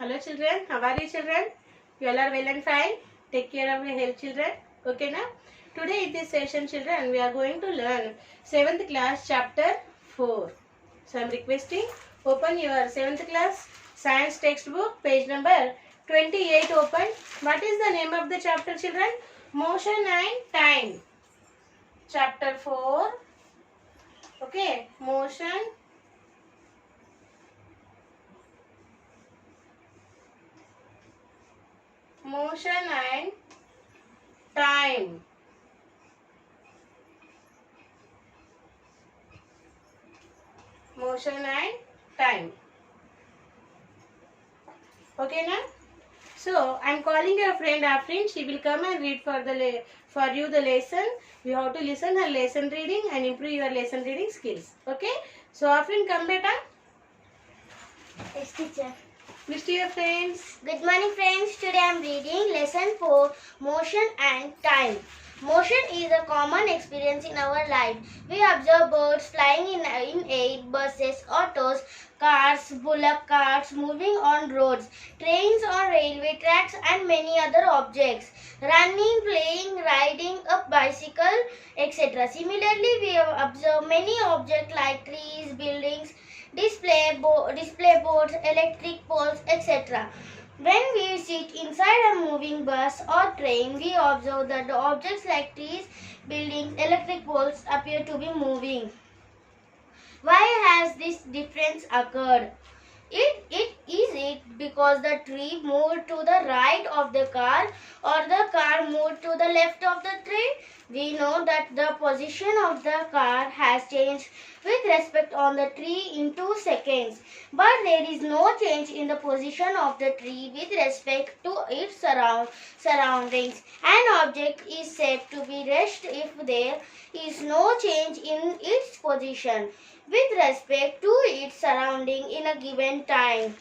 Hello children, how are you children? You all are well and fine. Take care of your health children. Okay now? Today in this session children, we are going to learn 7th class chapter 4. So I am requesting open your 7th class science textbook page number 28 open. What is the name of the chapter children? Motion and time. Chapter 4. Okay, motion and time. Motion and time. Okay now? So I am calling your friend Afrin. She will come and read for you the lesson. You have to listen her lesson reading and improve your lesson reading skills. Okay? So Afrin, come beta. Yes, teacher. Please to your friends. Good morning, friends. Today I am reading lesson 4, motion and time. Motion is a common experience in our life. We observe birds flying in air, buses, autos, cars, bullock carts moving on roads, trains on railway tracks, and many other objects. Running, playing, riding a bicycle, etc. Similarly, we observe many objects like trees, buildings, display boards, electric poles, etc. When we sit inside a moving bus or train, we observe that the objects like trees, buildings, electric poles appear to be moving. Why has this difference occurred? It because the tree moved to the right of the car or the car moved to the left of the tree? We know that the position of the car has changed with respect on the tree in 2 seconds. But there is no change in the position of the tree with respect to its surroundings. An object is said to be rest if there is no change in its position with respect to its surrounding in a given time.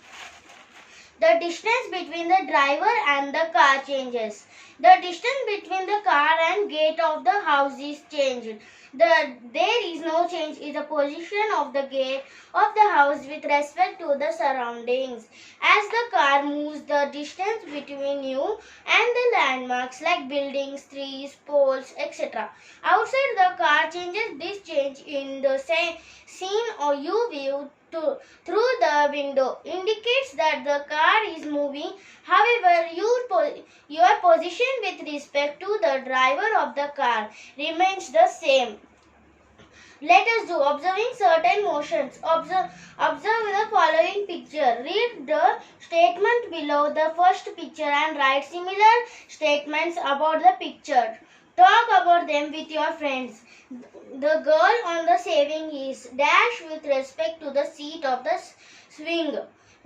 The distance between the driver and the car changes. The distance between the car and gate of the house is changed. There is no change in the position of the gate of the house with respect to the surroundings. As the car moves, the distance between you and the landmarks like buildings, trees, poles, etc. outside the car changes. This change in the scene or you view through the window indicates that the car is moving. However, your position with respect to the driver of the car remains the same. Let us do observing certain motions. Observe the following picture. Read the statement below the first picture and write similar statements about the picture. Talk about them with your friends. The girl on the saving is dash with respect to the seat of the swing.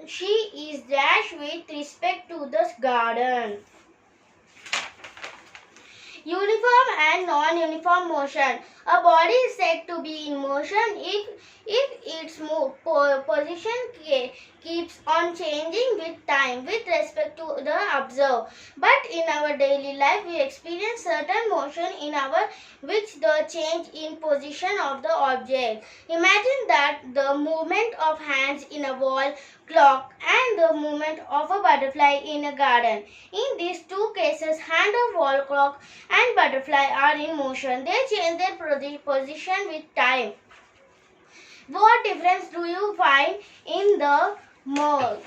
She is dash with respect to the garden. Uniform and non-uniform motion. A body is said to be in motion if its position keeps on changing with time with respect to the observer. But in our daily life, we experience certain motion in which the change in position of the object. Imagine that the movement of hands in a wall clock and the movement of a butterfly in a garden. In these two cases, hand of wall clock and butterfly are in motion. They change their position with time. What difference do you find in the movement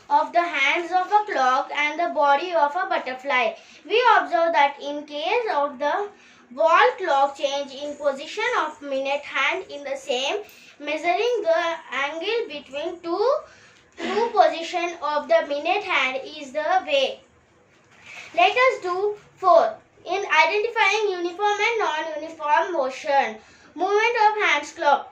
of the hands of a clock and the body of a butterfly? We observe that in case of the wall clock, change in position of minute hand in the same, measuring the angle between two positions of the minute hand is the way. Let us do 4. In identifying uniform and non-uniform motion. Movement of hands clock.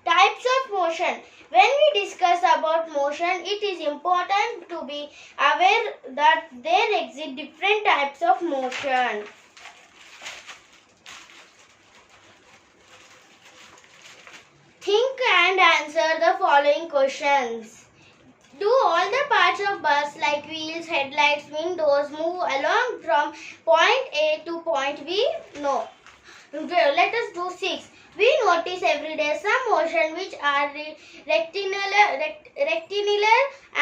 Types of motion. When we discuss about motion, it is important to be aware that there exist different types of motion. Think and answer the following questions. Do all the parts of bus like wheels, headlights, windows move along from point A to point B? No. Let us do 6. We notice every day some motion which are rectilinear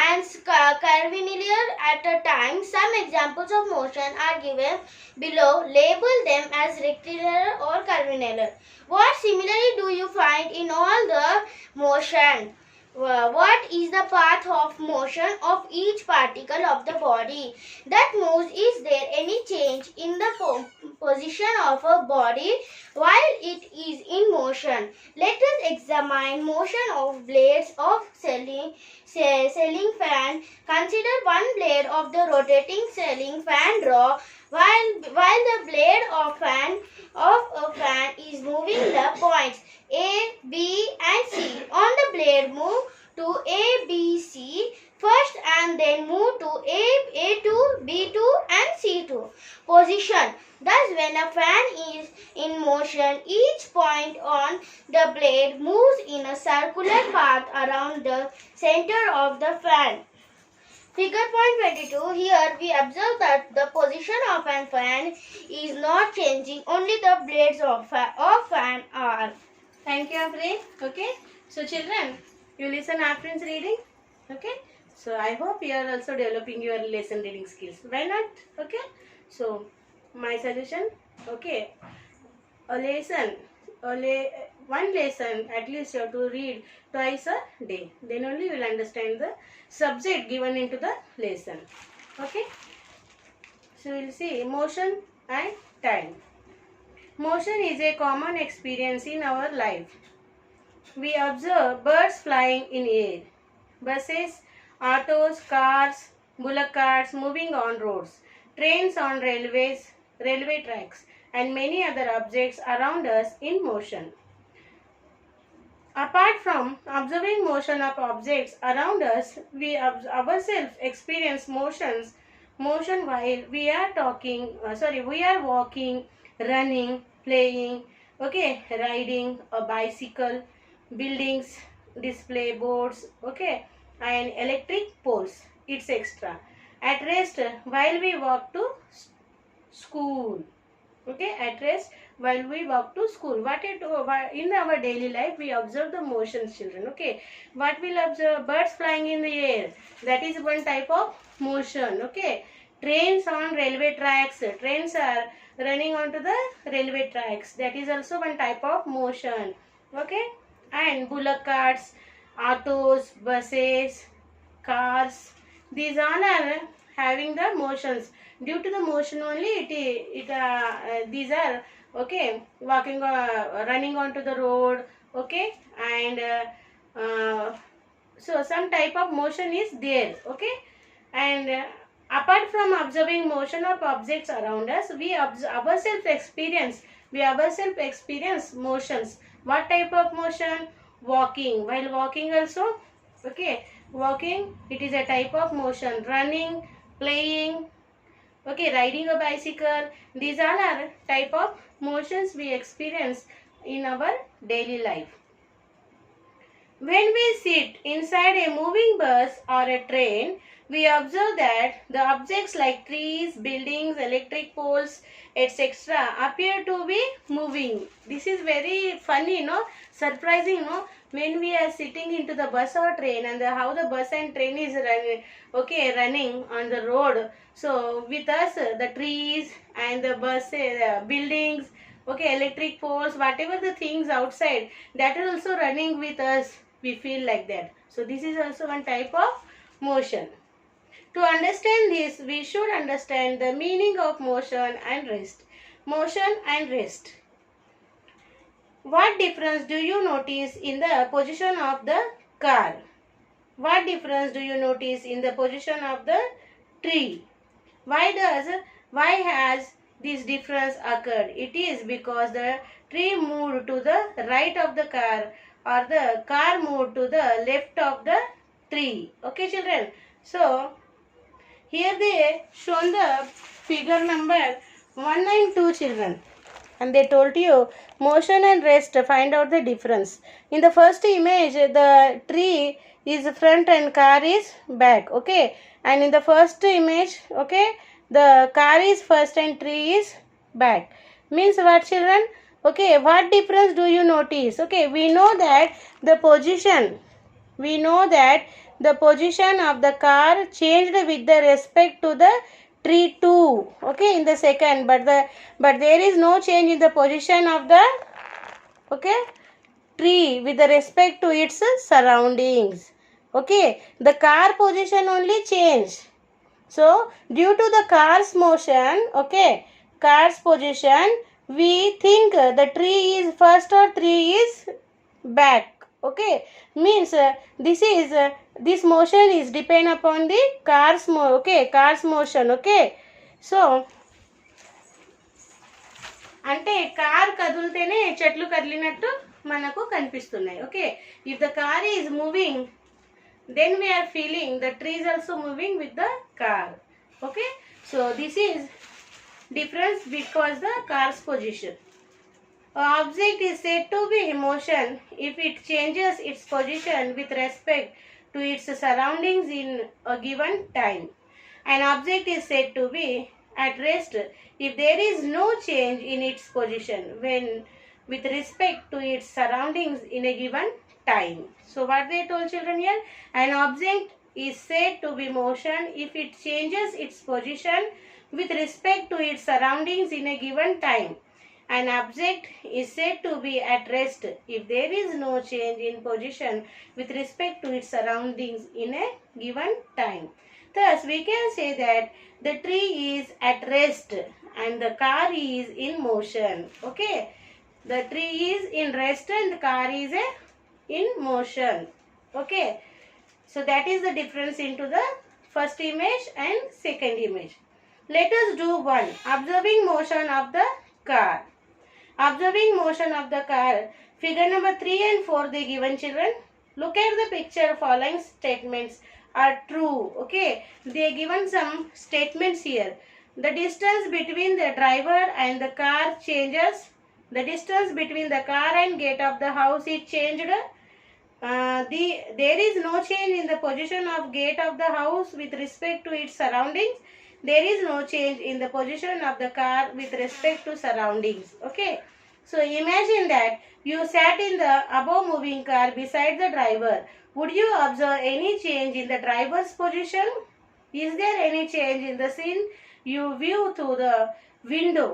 and curvilinear at a time. Some examples of motion are given below. Label them as rectilinear or curvilinear. What similarity do you find in all the motion? What is the path of motion of each particle of the body that moves? Is there any change in the position of a body while it is in motion? Let us examine motion of blades of ceiling fan. Consider one blade of the rotating ceiling fan draw while the blade of a fan is moving the points A, B and C on the blade. Move to A, B, C first and then move to A2, B2 and C2 position. Thus, when a fan is in motion, each point on the blade moves in a circular path around the center of the fan. Figure point 22. Here we observe that the position of an fan is not changing, only the blades of fan are. Thank you, Afreen. Okay. So children, you listen Afreen's reading. Okay. So I hope you are also developing your lesson reading skills. Why not? Okay. So my suggestion. Okay. One lesson at least you have to read twice a day. Then only you will understand the subject given into the lesson. Okay. So we will see motion and time. Motion is a common experience in our life. We observe birds flying in air, buses, autos, cars, bullock carts moving on roads, trains on railway tracks, and many other objects around us in motion. Apart from observing motion of objects around us, we ourselves experience motion while we are walking, running, playing, okay, riding a bicycle, buildings, display boards, okay, and electric poles, it's extra. At rest while we walk to school, okay, at rest while we walk to school. In our daily life we observe the motions, children. Okay, what we'll observe? Birds flying in the air, that is one type of motion. Okay, trains on railway tracks, trains are running onto the railway tracks, that is also one type of motion. Okay, and bullock carts, autos, buses, cars, these all are having the motions. Due to the motion only these are, okay, walking running onto the road, okay, and so some type of motion is there. Okay, and apart from observing motion of objects around us, we ourselves experience motions. What type of motion? Walking. While walking also, okay, walking, it is a type of motion. Running, playing, okay, riding a bicycle, these all are type of motions we experience in our daily life. When we sit inside a moving bus or a train, we observe that the objects like trees, buildings, electric poles, etc. appear to be moving. This is very funny, no? Surprising, no? When we are sitting into the bus or train and how the bus and train is running, okay, running on the road. So with us, the trees and the buses, buildings, okay, electric poles, whatever the things outside, that is also running with us. We feel like that. So this is also one type of motion. To understand this, we should understand the meaning of motion and rest. Motion and rest. What difference do you notice in the position of the car? What difference do you notice in the position of the tree? Why has this difference occurred? It is because the tree moved to the right of the car, or the car moved to the left of the tree. Okay, children. So here they shown the figure number 192, children, and they told you motion and rest, find out the difference. In the first image, the tree is front and car is back. Okay, and in the first image, okay, the car is first and tree is back. Means what, children? Okay, what difference do you notice? Okay, we know that the position of the car changed with the respect to the tree too. Okay, in the second, but there is no change in the position of the tree with the respect to its surroundings. Okay, the car position only changed. So due to the car's motion, car's position, we think the tree is first or tree is back. Okay, means this motion is depend upon the car's motion. Okay, so అంటే car కదులుతేనే చెట్లు కదిలినట్టు మనకు కనిపిస్తున్నాయి. Okay, if the car is moving, then we are feeling the trees also moving with the car. Okay, so this is difference because the car's position. An object is said to be in motion if it changes its position with respect to its surroundings in a given time. An object is said to be at rest if there is no change in its position when with respect to its surroundings in a given time. So what they told children here, an object is said to be motion if it changes its position with respect to its surroundings in a given time. An object is said to be at rest if there is no change in position with respect to its surroundings in a given time. Thus, we can say that the tree is at rest and the car is in motion. Okay, the tree is in rest and the car is in motion. Okay, so that is the difference into the first image and second image. Let us do one. Observing motion of the car. Observing motion of the car. Figure number 3 and 4 they given children. Look at the picture. Following statements are true. Okay, they given some statements here. The distance between the driver and the car changes. The distance between the car and gate of the house is changed. There is no change in the position of gate of the house with respect to its surroundings. There is no change in the position of the car with respect to surroundings. Okay, so imagine that you sat in the above moving car beside the driver. Would you observe any change in the driver's position? Is there any change in the scene you view through the window?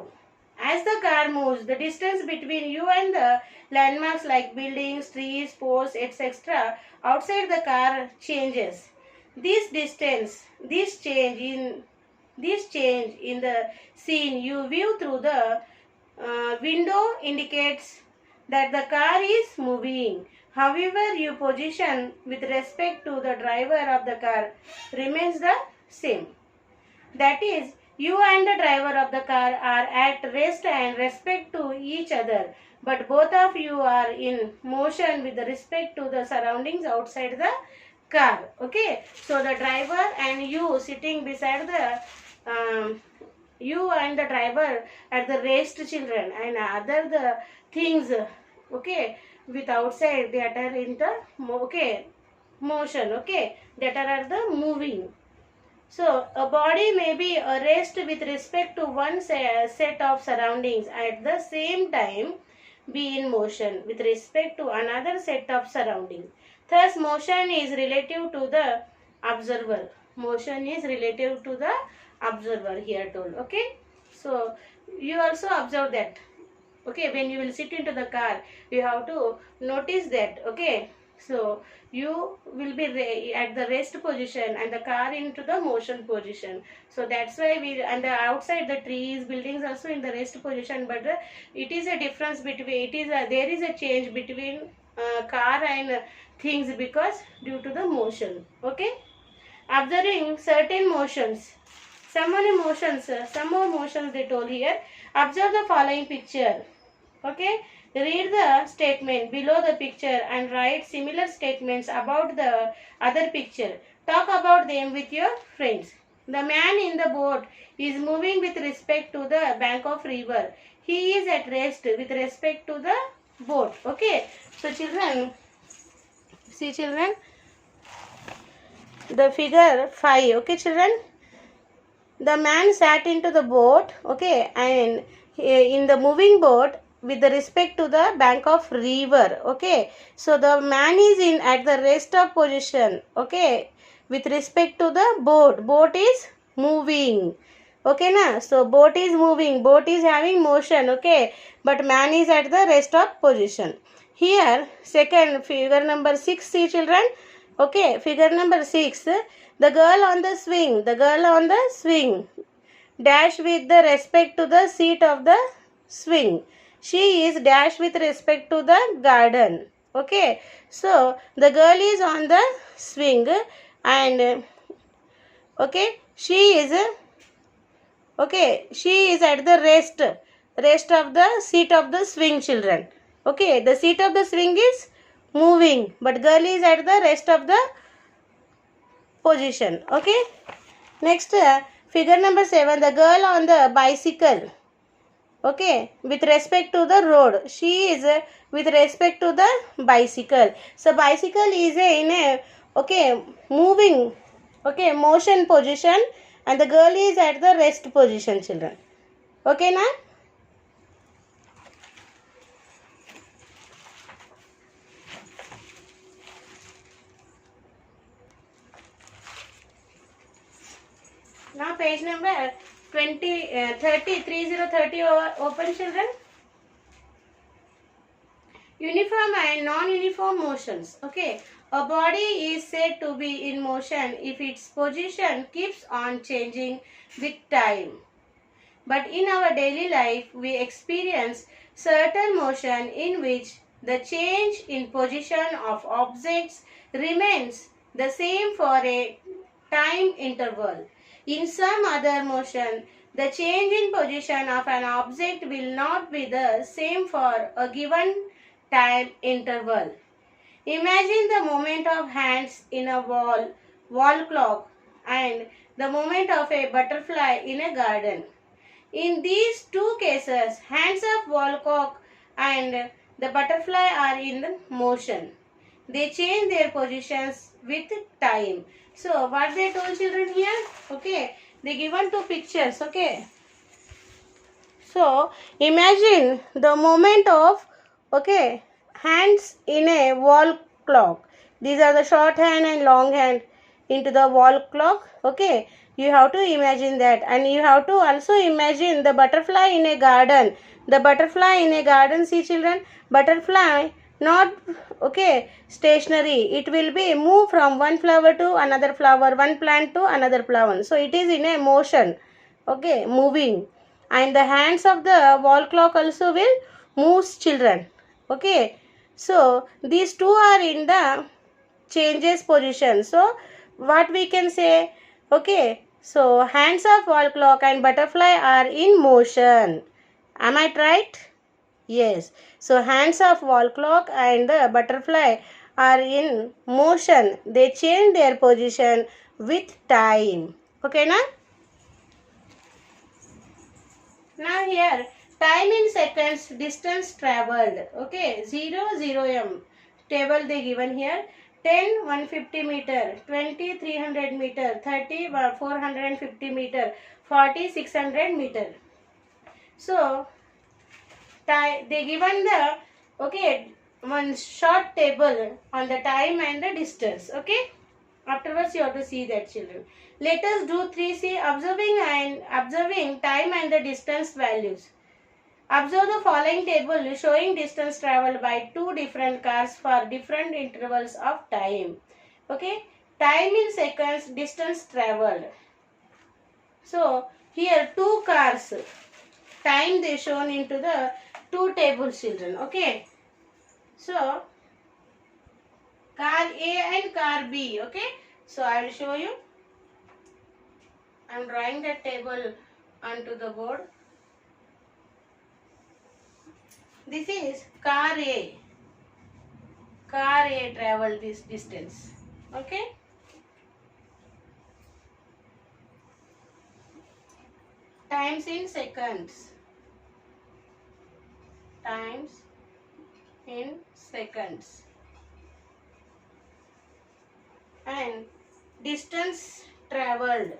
As the car moves, the distance between you and the landmarks like buildings, trees, poles, etc. outside the car changes. This change in the scene you view through the window indicates that the car is moving. However, your position with respect to the driver of the car remains the same. That is, you and the driver of the car are at rest and respect to each other, but both of you are in motion with respect to the surroundings outside the car. Okay, so the driver and you sitting beside the you and the driver at the rest children, and other the things with outside that are in the motion, that are at the moving. So a body may be a rest with respect to one set of surroundings, at the same time be in motion with respect to another set of surroundings. Thus motion is relative to the observer. Motion is relative to the observer here told. Okay, so you also observe that. Okay, when you will sit into the car, you have to notice that. Okay, so you will be at the rest position and the car into the motion position. So that's why and the outside the trees, buildings also in the rest position, but it is a difference between there is a change between car and things because due to the motion. Okay, observing certain motions. Some more motions they told here. Observe the following picture. Okay, read the statement below the picture and write similar statements about the other picture. Talk about them with your friends. The man in the boat is moving with respect to the bank of river. He is at rest with respect to the boat. Okay, so children, see children, the figure 5. Okay children, the man sat into the boat, okay, and in the moving boat with the respect to the bank of river. Okay, so the man is in at the rest of position. Okay, with respect to the boat. Boat is moving. Okay na, so boat is moving, boat is having motion. Okay, but man is at the rest of position. Here second figure number 6, see children. Okay, figure number 6, the girl on the swing, the girl on the swing dash with the respect to the seat of the swing. She is dash with respect to the garden. Okay, so the girl is on the swing and okay, she is at the rest of the seat of the swing, children. Okay, the seat of the swing is moving, but girl is at the rest of the position. Okay, next figure number 7, the girl on the bicycle. Okay, with respect to the road, she is with respect to the bicycle. So bicycle is in a moving motion position, and the girl is at the rest position, children. Okay na? Now page number 30 open, children. Uniform and non-uniform motions. Okay, a body is said to be in motion if its position keeps on changing with time. But in our daily life, we experience certain motion in which the change in position of objects remains the same for a time interval. In some other motion, the change in position of an object will not be the same for a given time interval. Imagine the movement of hands in a wall clock and the movement of a butterfly in a garden. In these two cases, hands of wall clock and the butterfly are in motion. They change their positions with time. So what they told children here? Okay, they given two pictures. Okay, so imagine the movement of hands in a wall clock. These are the short hand and long hand into the wall clock. Okay, you have to imagine that, and you have to also imagine the butterfly in a garden. The butterfly in a garden, see children, butterfly not stationary. It will be move from one flower to another flower, one plant to another plant. So it is in a motion, moving. And the hands of the wall clock also will move, children. Okay, so these two are in the changes position. So what we can say? Okay, so hands of wall clock and butterfly are in motion. Am I right? Yes. So hands of wall clock and the butterfly are in motion. They change their position with time. Okay na? Now here, time in seconds, distance traveled. Okay, 0 m. Table they given here. 10 150 meter, 20 300 meter, 30 450 meter, 40 600 meter. So they given the one short table on the time and the distance. Okay, afterwards you have to see that, children. Let us do 3C, observing time and the distance values. Observe the following table showing distance traveled by two different cars for different intervals of time. Okay, time in seconds, distance traveled. So here two cars, time they shown into the two tables, children. Okay, so car A and car B. Okay, so I will show you. I am drawing the table onto the board. This is car A. Car A traveled this distance. Okay. Times in seconds. Times in seconds. And distance traveled.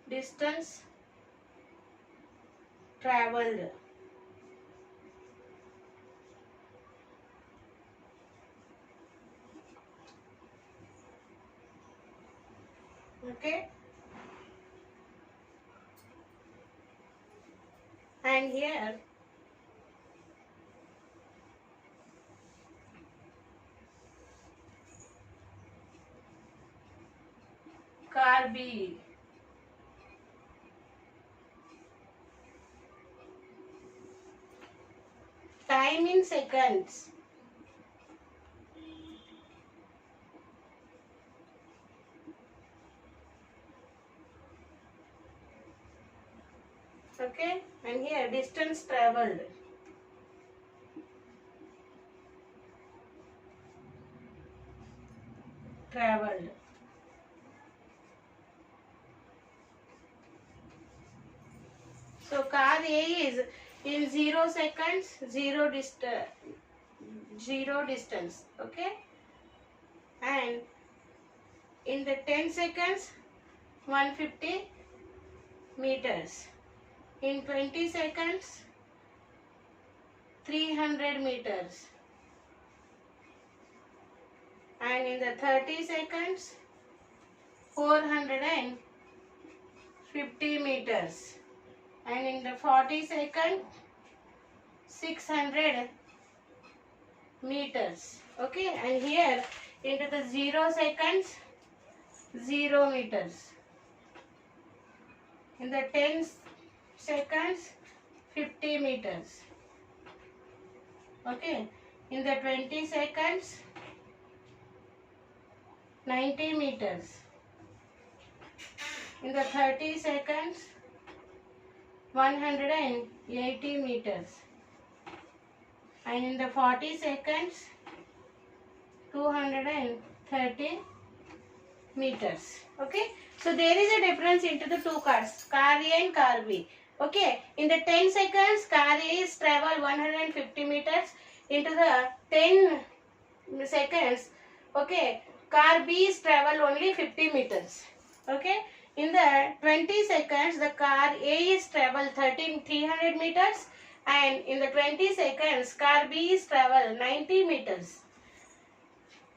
distance traveled. Okay, and here car B. Time in seconds. Okay, and here distance traveled. Traveled. So car A is in 0 seconds, zero distance. Okay, and in the 10 seconds, 150 meters. In 20 seconds, 300 meters. And in the 30 seconds, 450 meters. And in the 40 seconds, 600 meters. Okay, and here into the 0 seconds, 0 meters. In the 10 seconds, 50 meters. Okay, in the 20 seconds, 90 meters. In the 30 seconds, 180 meters. And in the 40 seconds, 230 meters. Okay, so there is a difference into the two cars, car A and car B. Okay, in the 10 seconds, car A is travel 150 meters. Into the 10 seconds, okay, car B is travel only 50 meters. Okay, in the 20 seconds, the car A is travel 300 meters, and in the 20 seconds, car B is travel 90 meters.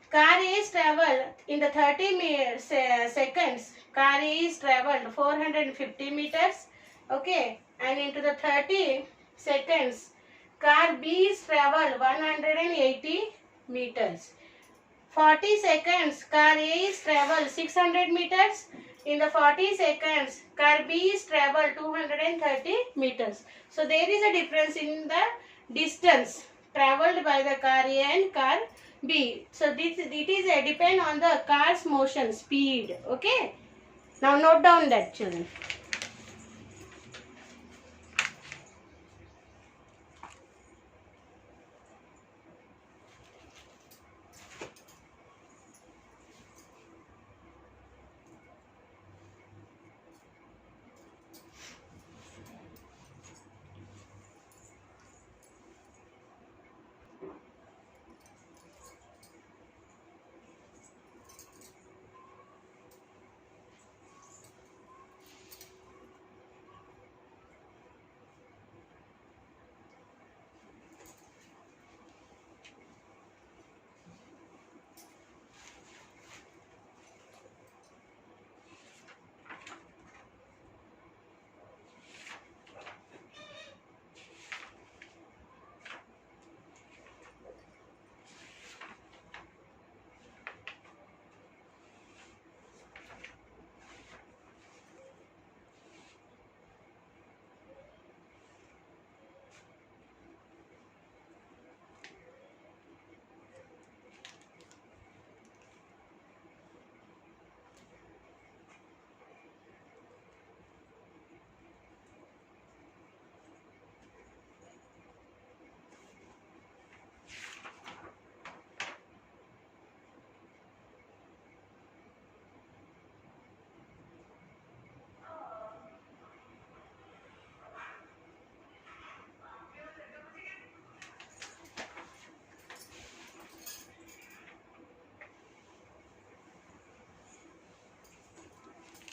Car A is travel in the 30 seconds, car A is traveled 450 meters. Okay, and into the 30 seconds, car B is travel 180 meters. 40 seconds, car A is travel 600 meters. In the 40 seconds, car B is travel 230 meters. So there is a difference in the distance traveled by the car A and car B. So it is a depend on the car's motion speed. Okay. Now note down that, children.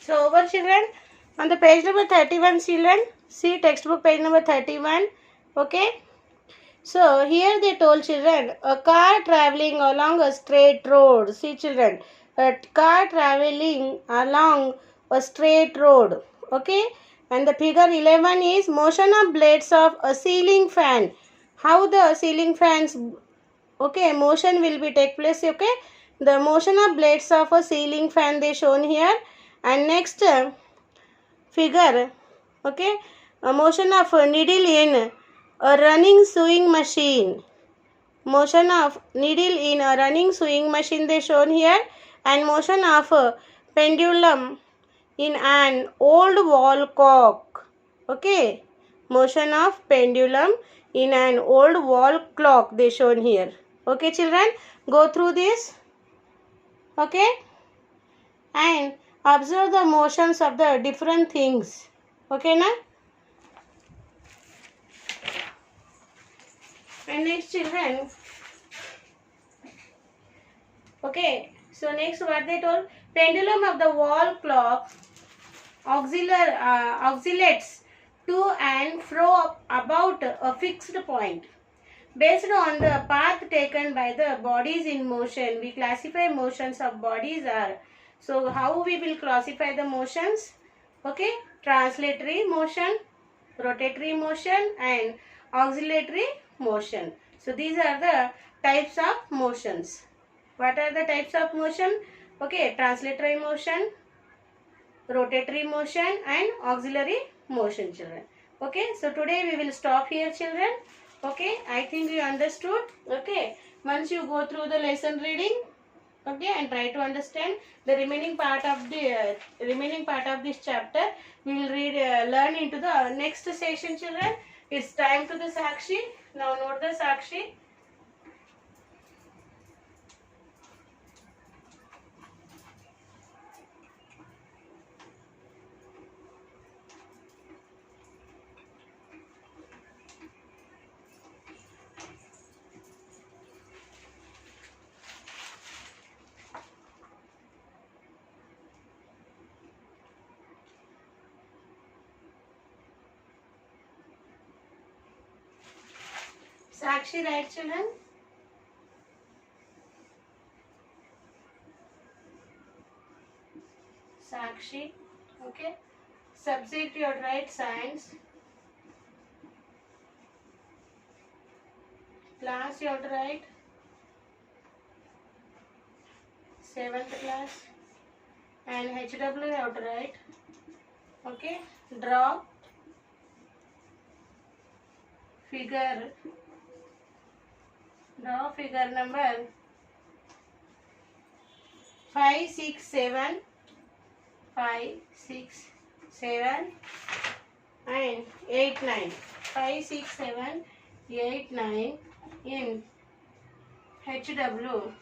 So over children, on the page number 31 children, see textbook page number 31. Okay. So here they told children, a car traveling along a straight road. See children, a car traveling along a straight road. Okay. And the figure 11 is motion of blades of a ceiling fan. How the ceiling fans, okay, motion will be take place. Okay. The motion of blades of a ceiling fan they shown here. And next figure, okay, a motion of a needle in a running sewing machine. Motion of needle in a running sewing machine they shown here, and motion of a pendulum in an old wall clock. Okay, motion of pendulum in an old wall clock they shown here. Okay children, go through this. Okay, and observe the motions of the different things. Okay na? And next children, okay, so next what they told, pendulum of the wall clock oscillates to and fro about a fixed point. Based on the path taken by the bodies in motion, we classify motions of bodies are. So how we will classify the motions? Okay, translatory motion, rotatory motion and oscillatory motion. So these are the types of motions. What are the types of motion? Okay, translatory motion, rotatory motion and auxiliary motion children. Okay, so today we will stop here children. Okay, I think you understood. Okay, once you go through the lesson reading, okay, and try to understand the remaining part of this chapter, we will learn into the next session children. It's time to the Sakshi. Now note the Sakshi. Sakshi, right children? Sakshi, okay. Subject you have to write science. Class you have to write 7th class. And HW you have to write. Okay. Draw figure. Draw figure number 5, 6, 7. 5, 6, 7 and 8, 9. 5, 6, 7, 8, 9 in HW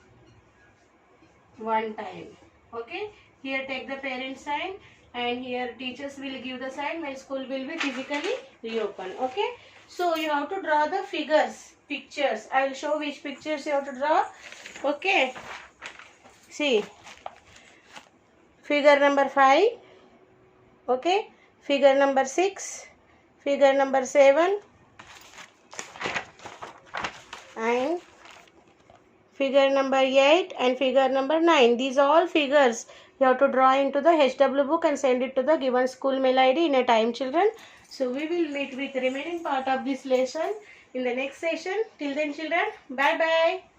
one time. Okay. Here take the parent sign and here teachers will give the sign when school will be physically reopened. Okay. So you have to draw the pictures. I will show which pictures you have to draw. Okay. See. Figure number 5. Okay. Figure number 6. Figure number 7. And figure number 8 and figure number 9. These all figures you have to draw into the HW book and send it to the given school mail ID in a time children. So we will meet with the remaining part of this lesson in the next session. Till then children, bye bye.